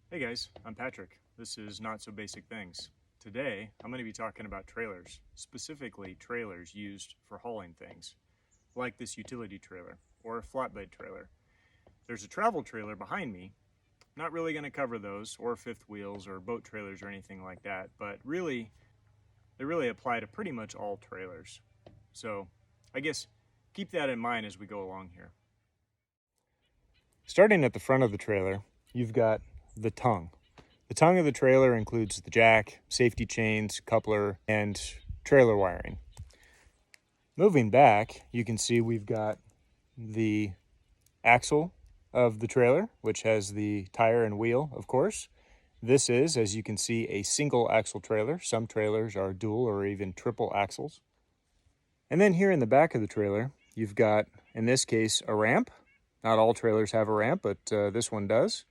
Hey guys, I'm Patrick. This is Not So Basic Things. Today, I'm going to be talking about trailers, specifically trailers used for hauling things, like this utility trailer or a flatbed trailer. There's a travel trailer behind me. Not really going to cover those, or fifth wheels, or boat trailers, or anything like that, but really, they really apply to pretty much all trailers. So, I guess keep that in mind as we go along here. Starting at the front of the trailer, you've got the tongue. The tongue of the trailer includes the jack, safety chains, coupler, and trailer wiring. Moving back, you can see we've got the axle of the trailer, which has the tire and wheel, of course. This is, as you can see, a single axle trailer. Some trailers are dual or even triple axles. And then here in the back of the trailer, you've got, in this case, a ramp. Not all trailers have a ramp, but this one does.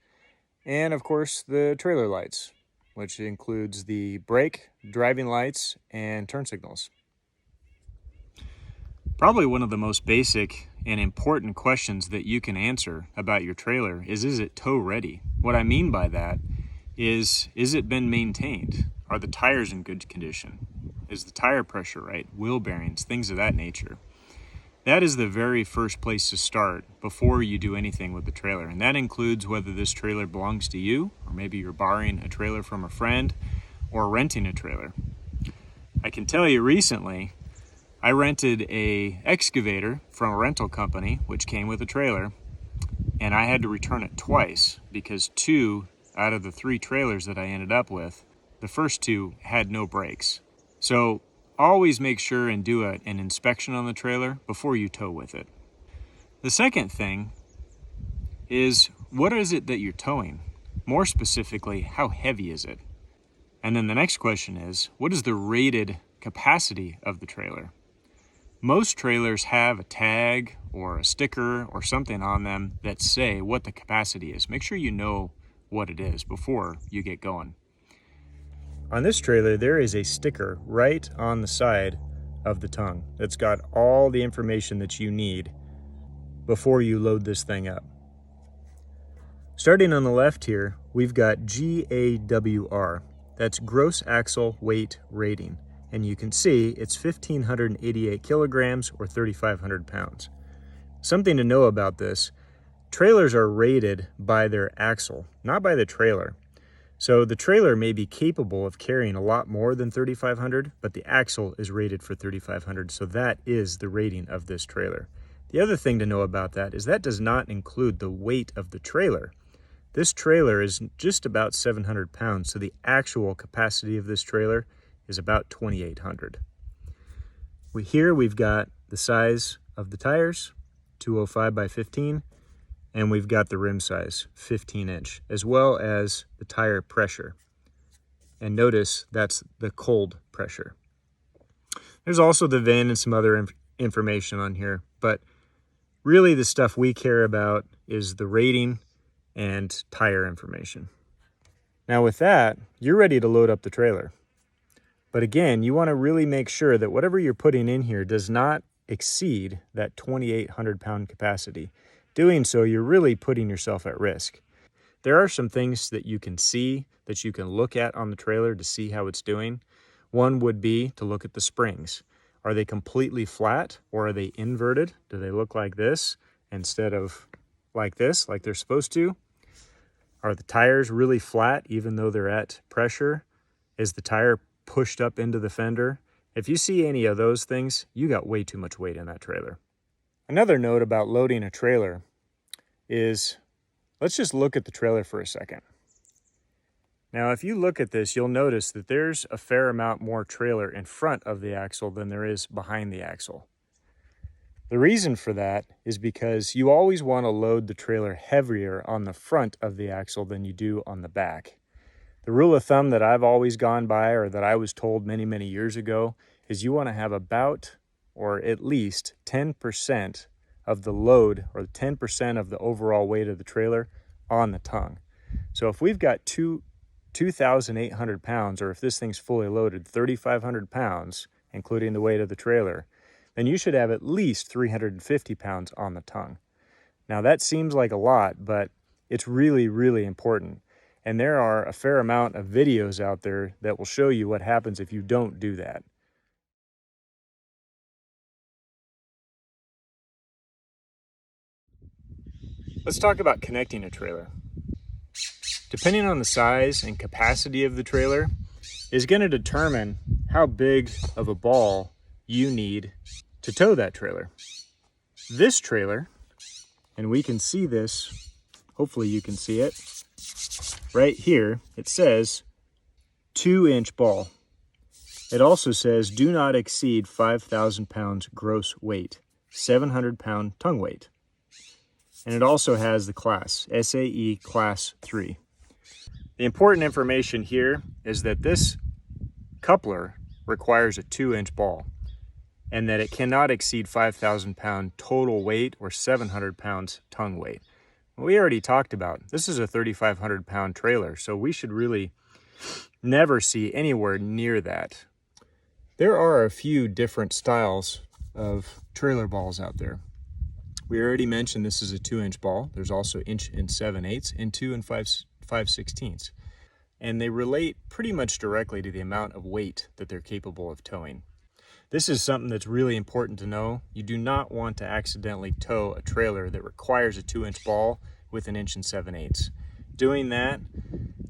And of course, the trailer lights, which includes the brake, driving lights, and turn signals. Probably one of the most basic and important questions that you can answer about your trailer is it tow ready? What I mean by that is it been maintained? Are the tires in good condition? Is the tire pressure right? Wheel bearings, things of that nature. That is the very first place to start before you do anything with the trailer. And that includes whether this trailer belongs to you, or maybe you're borrowing a trailer from a friend, or renting a trailer. I can tell you recently, I rented an excavator from a rental company, which came with a trailer, and I had to return it twice because 2 out of the 3 trailers that I ended up with, the first 2 had no brakes. So always make sure and do an inspection on the trailer before you tow with it. The second thing is, what is it that you're towing? More specifically, how heavy is it? And then the next question is, what is the rated capacity of the trailer? Most trailers have a tag or a sticker or something on them that say what the capacity is. Make sure you know what it is before you get going. On this trailer, there is a sticker right on the side of the tongue that's got all the information that you need before you load this thing up. Starting on the left here, we've got GAWR. That's gross axle weight rating. And you can see it's 1,588 kilograms or 3,500 pounds. Something to know about this, trailers are rated by their axle, not by the trailer. So the trailer may be capable of carrying a lot more than 3,500, but the axle is rated for 3,500, so that is the rating of this trailer. The other thing to know about that is that does not include the weight of the trailer. This trailer is just about 700 pounds, so the actual capacity of this trailer is about 2,800. Here we've got the size of the tires, 205 by 15, and we've got the rim size, 15-inch, as well as the tire pressure. And notice that's the cold pressure. There's also the VIN and some other information on here, but really the stuff we care about is the rating and tire information. Now with that, you're ready to load up the trailer. But again, you want to really make sure that whatever you're putting in here does not exceed that 2,800 pound capacity. Doing so, you're really putting yourself at risk. There are some things that you can see, that you can look at on the trailer to see how it's doing. One would be to look at the springs. Are they completely flat or are they inverted? Do they look like this instead of like this, like they're supposed to? Are the tires really flat even though they're at pressure? Is the tire pushed up into the fender? If you see any of those things, you got way too much weight in that trailer. Another note about loading a trailer is, let's just look at the trailer for a second. Now, if you look at this, you'll notice that there's a fair amount more trailer in front of the axle than there is behind the axle. The reason for that is because you always want to load the trailer heavier on the front of the axle than you do on the back. The rule of thumb that I've always gone by, or that I was told many, many years ago, is you want to have about, or at least 10% of the load, or 10% of the overall weight of the trailer on the tongue. So if we've got 2,800 pounds, or if this thing's fully loaded, 3,500 pounds, including the weight of the trailer, then you should have at least 350 pounds on the tongue. Now that seems like a lot, but it's really, really important. And there are a fair amount of videos out there that will show you what happens if you don't do that. Let's talk about connecting a trailer. Depending on the size and capacity of the trailer is going to determine how big of a ball you need to tow that trailer. This trailer, and we can see this, hopefully you can see it, right here, it says 2-inch ball. It also says do not exceed 5,000 pounds gross weight, 700 pound tongue weight. And it also has the class, SAE Class 3. The important information here is that this coupler requires a 2-inch ball and that it cannot exceed 5,000 pound total weight or 700 pounds tongue weight. We already talked about, this is a 3,500 pound trailer, so we should really never see anywhere near that. There are a few different styles of trailer balls out there. We already mentioned this is a 2-inch ball. There's also 1 7/8 and 2 5/16. And they relate pretty much directly to the amount of weight that they're capable of towing. This is something that's really important to know. You do not want to accidentally tow a trailer that requires a 2-inch ball with 1 7/8. Doing that,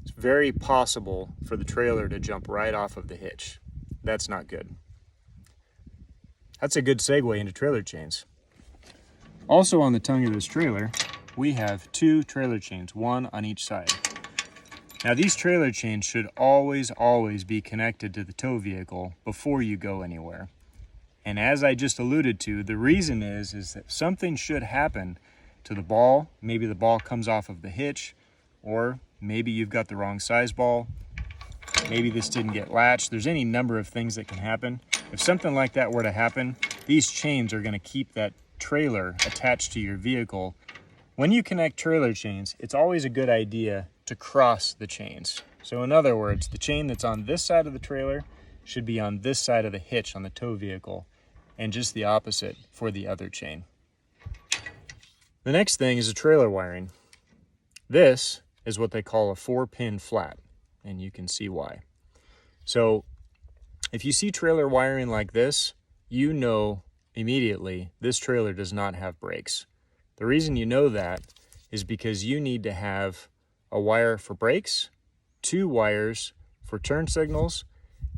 it's very possible for the trailer to jump right off of the hitch. That's not good. That's a good segue into trailer chains. Also on the tongue of this trailer, we have 2 trailer chains, 1 on each side. Now these trailer chains should always be connected to the tow vehicle before you go anywhere. And as I just alluded to, the reason is that something should happen to the ball. Maybe the ball comes off of the hitch, or maybe you've got the wrong size ball. Maybe this didn't get latched. There's any number of things that can happen. If something like that were to happen, these chains are going to keep that trailer attached to your vehicle. When you connect trailer chains, it's always a good idea to cross the chains. So in other words, the chain that's on this side of the trailer should be on this side of the hitch on the tow vehicle, and just the opposite for the other chain. The next thing is a trailer wiring. This is what they call a 4-pin flat, and you can see why. So if you see trailer wiring like this, you know immediately this trailer does not have brakes. The reason you know that is because you need to have a wire for brakes, 2 wires for turn signals,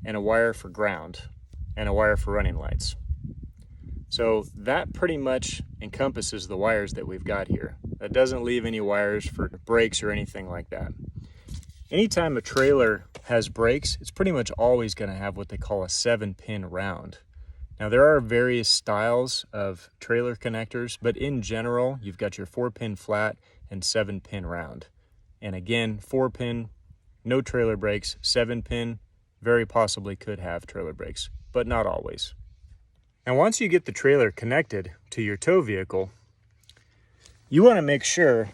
and a wire for ground, and a wire for running lights. So that pretty much encompasses the wires that we've got here. That doesn't leave any wires for brakes or anything like that. Anytime a trailer has brakes, it's pretty much always going to have what they call a 7-pin round. Now there are various styles of trailer connectors, but in general, you've got your 4-pin flat and 7-pin round. And again, 4-pin, no trailer brakes, 7-pin, very possibly could have trailer brakes, but not always. Now once you get the trailer connected to your tow vehicle, you want to make sure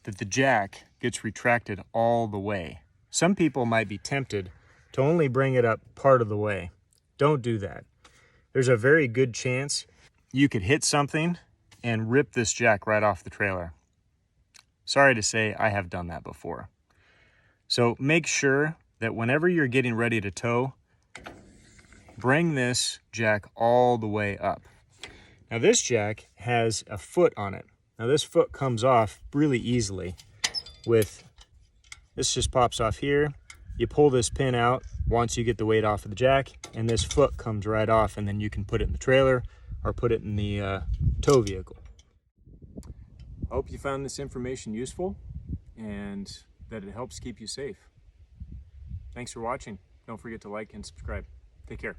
that the jack gets retracted all the way. Some people might be tempted to only bring it up part of the way. Don't do that. There's a very good chance you could hit something and rip this jack right off the trailer. Sorry to say, I have done that before. So make sure that whenever you're getting ready to tow, bring this jack all the way up. Now this jack has a foot on it. Now this foot comes off really easily with, this just pops off here. You pull this pin out once you get the weight off of the jack, and this foot comes right off, and then you can put it in the trailer or put it in the tow vehicle. I hope you found this information useful and that it helps keep you safe. Thanks for watching. Don't forget to like and subscribe. Take care.